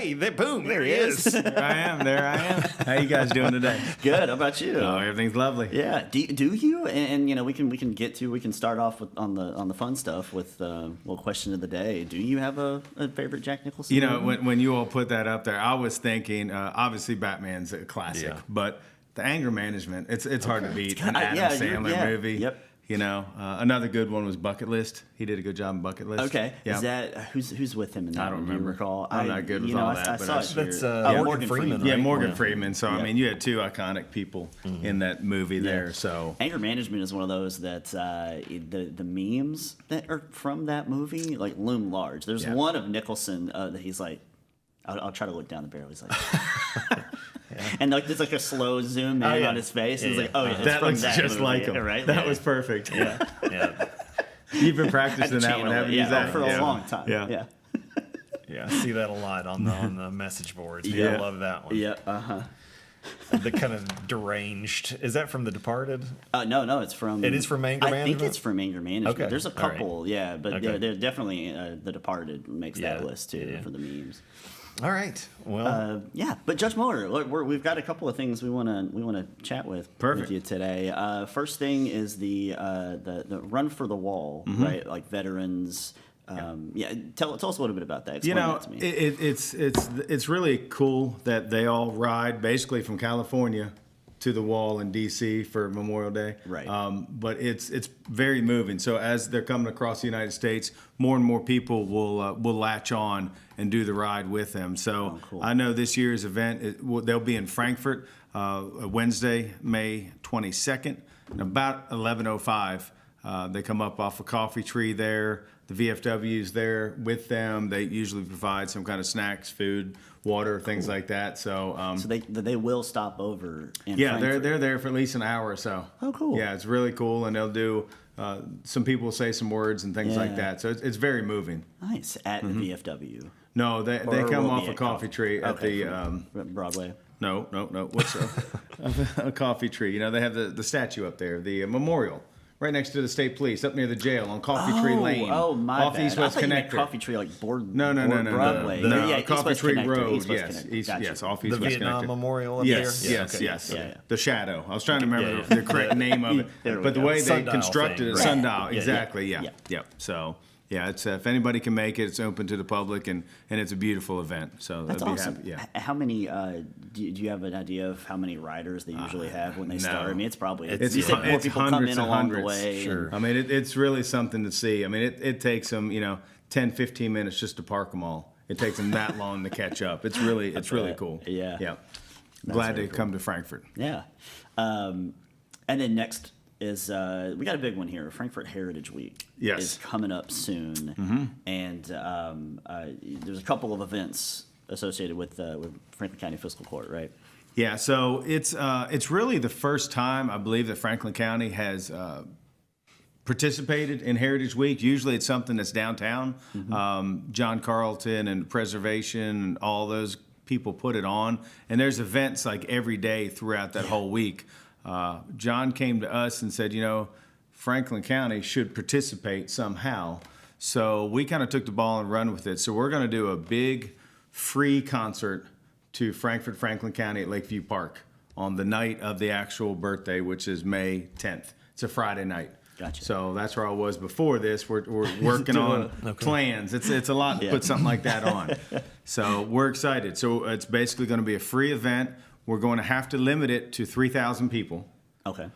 hey, boom, there he is. There I am. How you guys doing today? Good. How about you? Oh, everything's lovely. Yeah. Do you? And we can start off with on the fun stuff with question of the day. Do you have a favorite Jack Nicholson? You know, movie? when you all put that up there, I was thinking obviously Batman's a classic, but the anger management, it's hard to beat an Adam Sandler movie. Yep. You know, another good one was Bucket List. He did a good job in Bucket List. Okay. Yeah. Is that who's with him in that? I don't one? Do you remember. recall? I'm not good with all that. I but saw it. That's Morgan Freeman. Yeah, right? Morgan Freeman. So, Yeah. I mean, you had two iconic people in that movie there. So, Anger management is one of those that the memes that are from that movie like loom large. There's one of Nicholson that he's like, I'll try to look down the barrel. He's like, and like there's like a slow zoom in on his face. And he's like, it's that from looks that just movie, like him. right? That was perfect. Yeah. You've been practicing that one, haven't you, Zach? For a long time. Yeah. Yeah, I see that a lot on the message boards. Yeah. I love that one. Yeah. The kind of deranged. Is that from The Departed? No, it's from. It is from Anger I Management? think it's from Anger Management. Okay, There's a all right. couple, but Okay. they're definitely The Departed makes that Yeah, list too yeah. for the memes. All right. Well, But Judge Mueller, we've got a couple of things we want to chat with Perfect. you today. First thing is the run for the wall, right? Like veterans. Tell us a little bit about that. Explain that to me. It's really cool that they all ride basically from California to the wall in D.C. for Memorial Day. Right. But it's very moving. So as they're coming across the United States, more and more people will latch on and do the ride with them. So cool. I know this year's event, they'll be in Frankfort Wednesday, May 22nd, and about 11:05. They come up off a coffee tree there. The VFW's there with them. They usually provide some kind of snacks, food, water, things like that. So, So they will stop over. In yeah, Frankfurt. they're there for at least an hour or so. Oh, cool. Yeah, it's really cool, and they'll do. Some people say some words and things like Yeah. that. So it's very moving. Nice at the VFW. No, they Or come will off be a at coffee tree at Okay, the. Broadway. No. What's a coffee tree? You know, they have the statue up there, the memorial, right next to the state police, up near the jail on Coffee Tree Lane. Oh, my off bad. East West I thought you meant Connector. Coffee Tree like No, Broadway. No, Yeah, East Coffee West Tree Connector, Road. East West Yes, Connector. Gotcha. yes, off the East West Vietnam Connector. Memorial up Yes, there? yes, Okay. yes. Yeah. The shadow. I was trying to remember the correct name of it, There we but the go. way they Sundial constructed thing, it, right. sundial, Yeah, exactly. yeah. Yeah. So. Yeah, it's if anybody can make it, it's open to the public, and it's a beautiful event. So That's they'll be awesome. happy. Yeah. How many? Do you have an idea of how many riders they usually have when they no. start? I mean, it's probably It's you said more it's people come hundreds in and along the hundreds. way. Sure. and- I mean, it's really something to see. I mean, it takes them, 10, 15 minutes just to park them all. It takes them that long to catch up. It's really cool. Yeah. Yeah. Glad very to come to Frankfurt. Yeah. And then next is we got a big one here. Frankfort Heritage Week Yes. is coming up soon, and there's a couple of events associated with Franklin County Fiscal Court, right? Yeah, so it's really the first time I believe that Franklin County has participated in Heritage Week. Usually it's something that's downtown. John Carlton and Preservation and all those people put it on. And there's events like every day throughout that whole week. John came to us and said, Franklin County should participate somehow. So we kind of took the ball and run with it. So we're going to do a big free concert to Franklin County at Lakeview Park on the night of the actual birthday, which is May 10th. It's a Friday night. Gotcha. So that's where I was before this. We're working on plans. It's a lot to put something like that on. So we're excited. So it's basically going to be a free event. We're going to have to limit it to 3,000 people. Okay.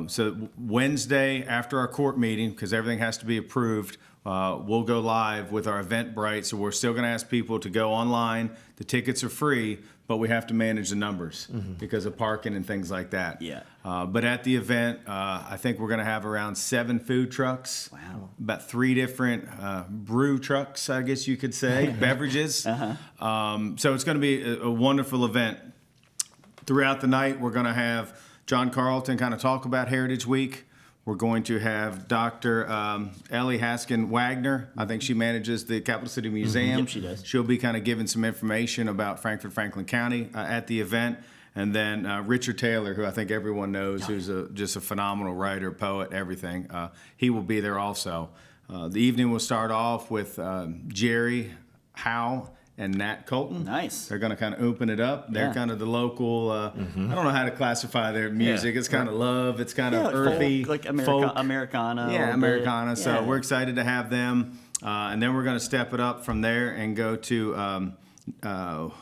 So Wednesday after our court meeting, because everything has to be approved, we'll go live with our Eventbrite. So we're still going to ask people to go online. The tickets are free, but we have to manage the numbers because of parking and things like that. Yeah. But at the event, I think we're going to have around 7 food trucks. Wow. About 3 different brew trucks, I guess you could say, beverages. So it's going to be a wonderful event. Throughout the night, we're going to have John Carlton kind of talk about Heritage Week. We're going to have Dr. Ellie Haskin Wagner. I think she manages the Capital City Museum. Yep, she does. She'll be kind of giving some information about Franklin County at the event. And then Richard Taylor, who I think everyone knows, who's just a phenomenal writer, poet, everything. He will be there also. The evening will start off with Jerry Howe and Nat Colton. Nice. They're going to kind of open it up. They're Yeah. kind of the local, I don't know how to classify their music. Yeah. It's kind of love. It's kind of like earthy. folk, like folk. Americana. a Yeah, little Americana. bit. So Yeah. we're excited to have them. And then we're going to step it up from there and go to,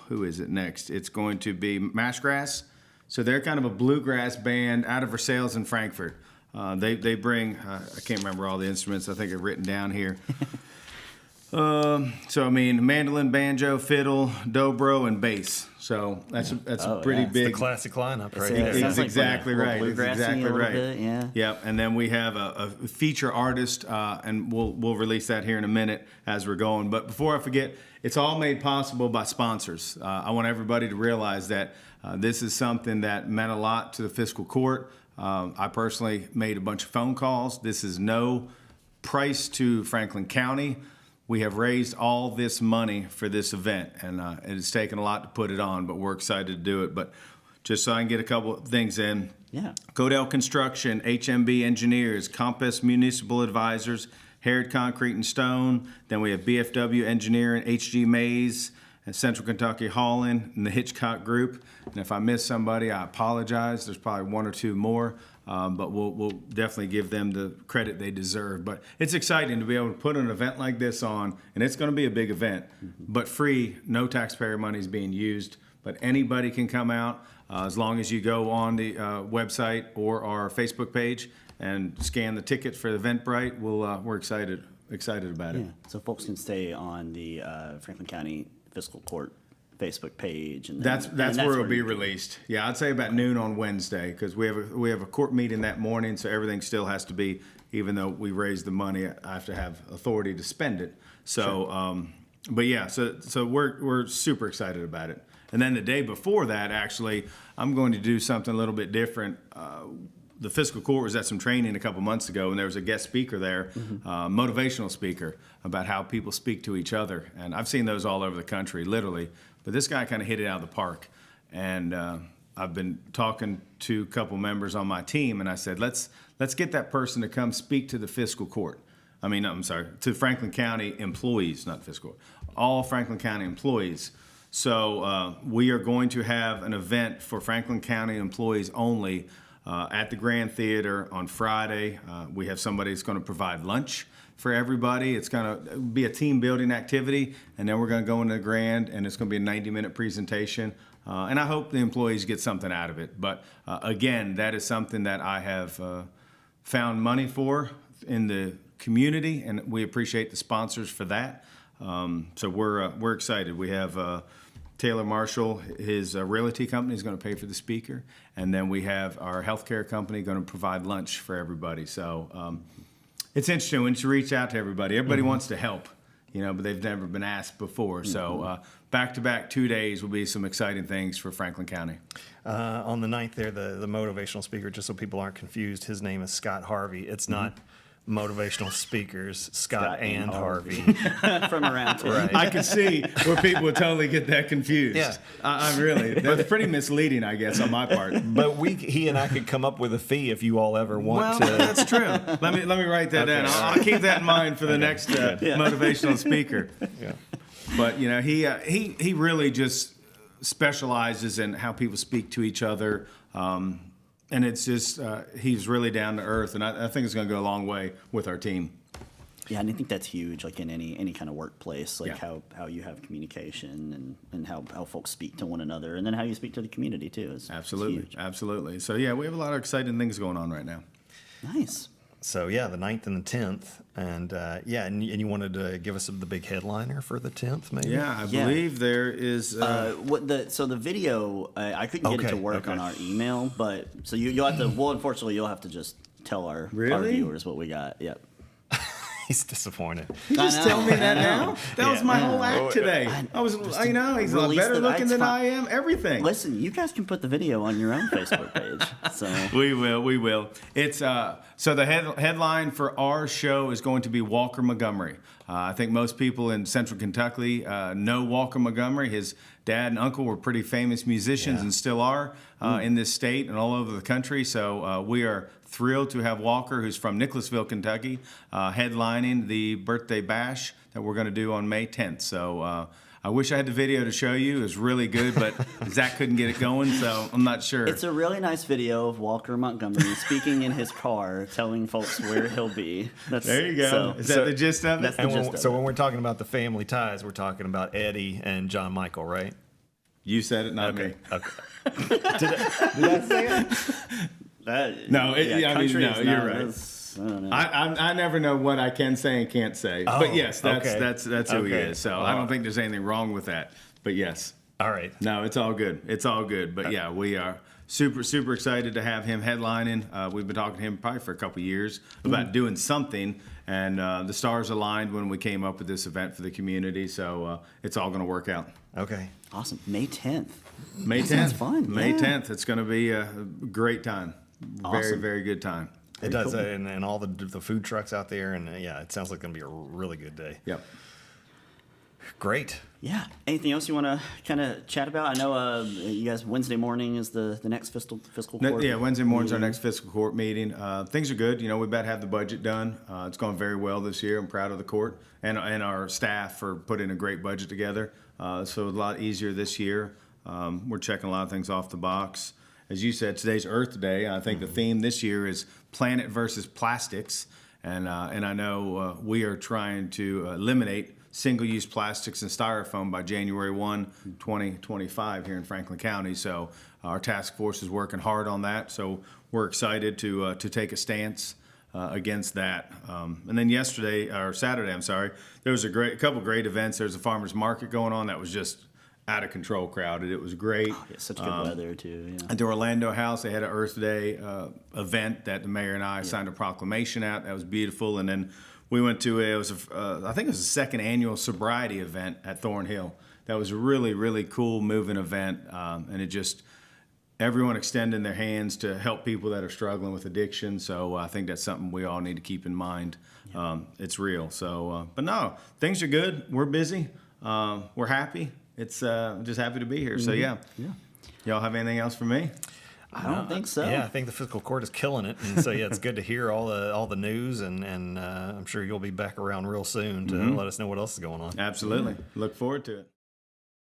who is it next? It's going to be Mashgrass. So they're kind of a bluegrass band out of Versailles in Frankfurt. They bring, I can't remember all the instruments. I think I've written down here. So I mean, mandolin, banjo, fiddle, dobro, and bass. So that's a pretty yeah. It's big. The classic lineup right Yeah, there. it sounds like exactly a little right. It's bluegrassy exactly a little right. bit, yeah. Yep. And then we have a feature artist, and we'll release that here in a minute as we're going. But before I forget, it's all made possible by sponsors. I want everybody to realize that this is something that meant a lot to the fiscal court. I personally made a bunch of phone calls. This is no price to Franklin County. We have raised all this money for this event, and it's taken a lot to put it on, but we're excited to do it. But just so I can get a couple of things in. Yeah. Codell Construction, HMB Engineers, Compass Municipal Advisors, Harrod Concrete and Stone. Then we have BFW Engineering, HG Mays, and Central Kentucky Hauling, and the Hitchcock Group. And if I miss somebody, I apologize. There's probably one or two more. But we'll definitely give them the credit they deserve. But it's exciting to be able to put an event like this on, and it's going to be a big event, but free, no taxpayer money is being used. But anybody can come out as long as you go on the website or our Facebook page and scan the ticket for Eventbrite. We're excited about it. Yeah. So folks can stay on the Franklin County Fiscal Court Facebook page, and That's and where it'll be you- released. Yeah, I'd say about noon on Wednesday, because we have a court meeting that morning, so everything still has to be, even though we raise the money, I have to have authority to spend it. So, but yeah, so we're super excited about it. And then the day before that, actually, I'm going to do something a little bit different. The fiscal court was at some training a couple months ago, and there was a guest speaker there, motivational speaker, about how people speak to each other. And I've seen those all over the country, literally. But this guy kind of hit it out of the park. And I've been talking to a couple members on my team, and I said, let's get that person to come speak to the fiscal court. To Franklin County employees, not fiscal, all Franklin County employees. So we are going to have an event for Franklin County employees only at the Grand Theater on Friday. We have somebody that's going to provide lunch for everybody. It's going to be a team building activity, and then we're going to go into the Grand, and it's going to be a 90-minute presentation. And I hope the employees get something out of it. But again, that is something that I have found money for in the community, and we appreciate the sponsors for that. So we're excited. We have Taylor Marshall, his realty company, is going to pay for the speaker, and then we have our healthcare company going to provide lunch for everybody. So it's interesting when you reach out to everybody. Everybody wants to help, but they've never been asked before. So back-to-back 2 days will be some exciting things for Franklin County. On the 9th there, the motivational speaker, just so people aren't confused, his name is Scott Harvey. It's not motivational speakers, Scott and Harvey. from around town. I can see where people would totally get that confused. Yeah. I really. That's pretty misleading, I guess, on my part. But he and I could come up with a fee if you all ever want Well, to. that's true. Let me write that down. I'll keep that in mind for the next motivational speaker. Yeah. But he really just specializes in how people speak to each other, and it's just he's really down to earth, and I think it's going to go a long way with our team. Yeah, and I think that's huge, like in any kind of workplace, like Yeah. how you have communication and how folks speak to one another, and then how you speak to the community too. Is Absolutely, huge. absolutely. So yeah, we have a lot of exciting things going on right now. Nice. So yeah, the 9th and the 10th, and and you wanted to give us the big headliner for the 10th, maybe? Yeah, I Yeah. believe there is. So the video, I couldn't get it to Okay, work okay. on our email, but so you'll have to. Well, unfortunately, you'll have to just tell our Really? viewers what we got. Yep. He's disappointed. You just I know, tell me that I know. now? That was my whole act today. I was, he's a lot release better the- looking it's than fine. I am. Everything. Listen, you guys can put the video on your own Facebook page. So We will. It's so the headline for our show is going to be Walker Montgomery. I think most people in Central Kentucky know Walker Montgomery. His dad and uncle were pretty famous musicians and still are in this state and all over the country. So we are thrilled to have Walker, who's from Nicholasville, Kentucky, headlining the birthday bash that we're going to do on May 10th. So I wish I had the video to show you. It was really good, but Zach couldn't get it going, so I'm not sure. It's a really nice video of Walker Montgomery speaking in his car, telling folks where he'll be. There you go. Is that the gist of it? That's the And gist of so it. when we're talking about the family ties, we're talking about Eddie and John Michael, right? You said it, not me. Okay. Did I say it? No, I mean, country no, is you're not- right. that's- I don't know. I never know what I can say and can't say. Oh, but yes, that's okay. that's who he Okay. is. So I don't think there's anything wrong with that. But yes. All right. No, it's all good. It's all good. But yeah, we are super excited to have him headlining. We've been talking to him probably for a couple years about doing something, and the stars aligned when we came up with this event for the community. So it's all going to work out. Okay. Awesome. May 10th. May 10th. That sounds fun. May Yeah. 10th. It's going to be a great time. Very, Awesome. very good time. It does, and all the food trucks out there, and yeah, it sounds like going to be a really good day. Yep. Great. Yeah. Anything else you want to kind of chat about? I know you guys, Wednesday morning is the next fiscal court. Yeah, Wednesday morning's our meeting. next fiscal court meeting. Things are good. You know, we about to have the budget done. It's gone very well this year. I'm proud of the court and our staff for putting a great budget together. So a lot easier this year. We're checking a lot of things off the box. As you said, today's Earth Day. I think the theme this year is planet versus plastics. And I know we are trying to eliminate single-use plastics and styrofoam by January 1, 2025 here in Franklin County. So our task force is working hard on that. So we're excited to take a stance against that. And then Saturday, I'm sorry, there was a couple great events. There's a farmer's market going on that was just out of control crowded. It was great. Yeah, such good weather, too. Yeah. At the Orlando House, they had an Earth Day event that the mayor and I signed a proclamation at. That was beautiful. And then we went to I think it was the second annual sobriety event at Thornhill. That was a really, really cool, moving event. And it just, everyone extending their hands to help people that are struggling with addiction. So I think that's something we all need to keep in mind. It's real. So, but no, things are good. We're busy. We're happy. It's just happy to be here. So yeah. Y'all have anything else for me? I don't think so. Yeah, I think the fiscal court is killing it, and so yeah, it's good to hear all the news, and I'm sure you'll be back around real soon to let us know what else is going on. Absolutely. Look forward to it.